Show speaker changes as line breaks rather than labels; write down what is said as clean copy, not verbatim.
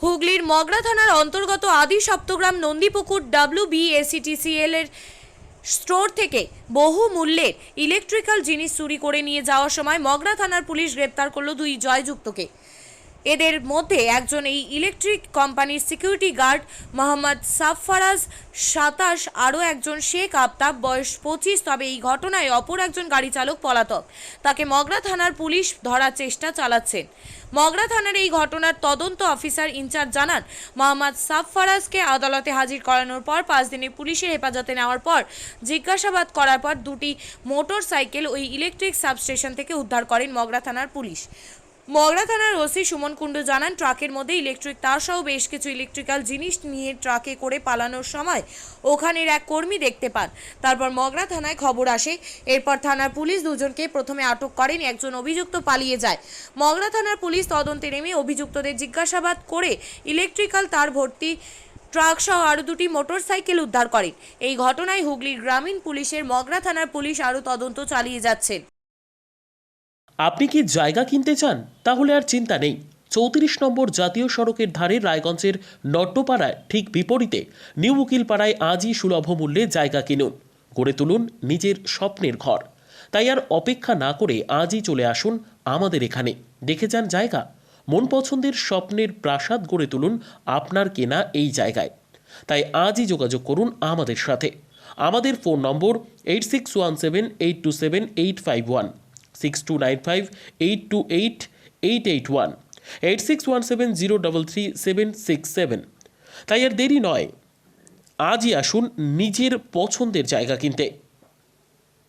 হুগলির মগরা থানার অন্তর্গত আদি সপ্তগ্রাম নন্দীপুকুর WBACTCL এর স্টোর থেকে বহু মূল্যের ইলেকট্রিক্যাল জিনিস চুরি করে নিয়ে যাওয়ার সময় মগরা থানার পুলিশ গ্রেপ্তার করল দুই জয়যুক্তকে। এদের মধ্যে একজন এই ইলেকট্রিক কোম্পানির সিকিউরিটি গার্ড মোহাম্মদ সাফফারাজ 27, আরও একজন শেখ আফতাব বয়স 25। তবে এই ঘটনায় অপর একজন গাড়ি চালক পলাতক। তাকে মগরা থানার পুলিশ ধরার চেষ্টা চালাচ্ছেন। মগরা থানার এই ঘটনার তদন্ত অফিসার ইনচার্জ জানান, মোহাম্মদ সাফফারাজকে আদালতে হাজির করানোর পর 5 দিনের পুলিশের হেফাজতে নেওয়ার পর জিজ্ঞাসাবাদ করার পর দুটি মোটর সাইকেল ওই ইলেকট্রিক সাবস্টেশন থেকে উদ্ধার করেন মগরা থানার পুলিশ। মগরা থানার ওসি সুমন কুণ্ডু জানান, ট্রাকের মধ্যে ইলেকট্রিক তার সহ বেশ কিছু ইলেকট্রিক্যাল জিনিস নিয়ে ট্রাকে করে পালানোর সময় ওখানের এক কর্মী দেখতে পান। তারপর মগরা থানায় খবর আসে। এরপর থানার পুলিশ দুজনকে প্রথমে আটক করেন, একজন অভিযুক্ত পালিয়ে যায়। মগরা থানার পুলিশ তদন্তে নেমে অভিযুক্তদের জিজ্ঞাসাবাদ করে ইলেকট্রিক্যাল তার ভর্তি ট্রাক সহ আরও দুটি মোটর সাইকেল উদ্ধার করেন। এই ঘটনায় হুগলির গ্রামীণ পুলিশের মগরা থানার পুলিশ আরও তদন্ত চালিয়ে যাচ্ছেন।
আপনি কি জায়গা কিনতে চান? তাহলে আর চিন্তা নেই। 34 নম্বর জাতীয় সড়কের ধারে রায়গঞ্জের নট্টপাড়ায় ঠিক বিপরীতে নিউ উকিলপাড়ায় আজই সুলভ মূল্যে জায়গা কিনুন, গড়ে তুলুন নিজের স্বপ্নের ঘর। তাই আর অপেক্ষা না করে আজই চলে আসুন আমাদের এখানে, দেখে যান জায়গা। মন পছন্দের স্বপ্নের প্রাসাদ গড়ে তুলুন আপনার কেনা এই জায়গায়। তাই আজই যোগাযোগ করুন আমাদের সাথে। আমাদের ফোন নম্বর 8617827851, 6295828881, 8617033767। তাই আর দেরি নয়, আজই আসুন নিজের পছন্দের জায়গা কিনতে।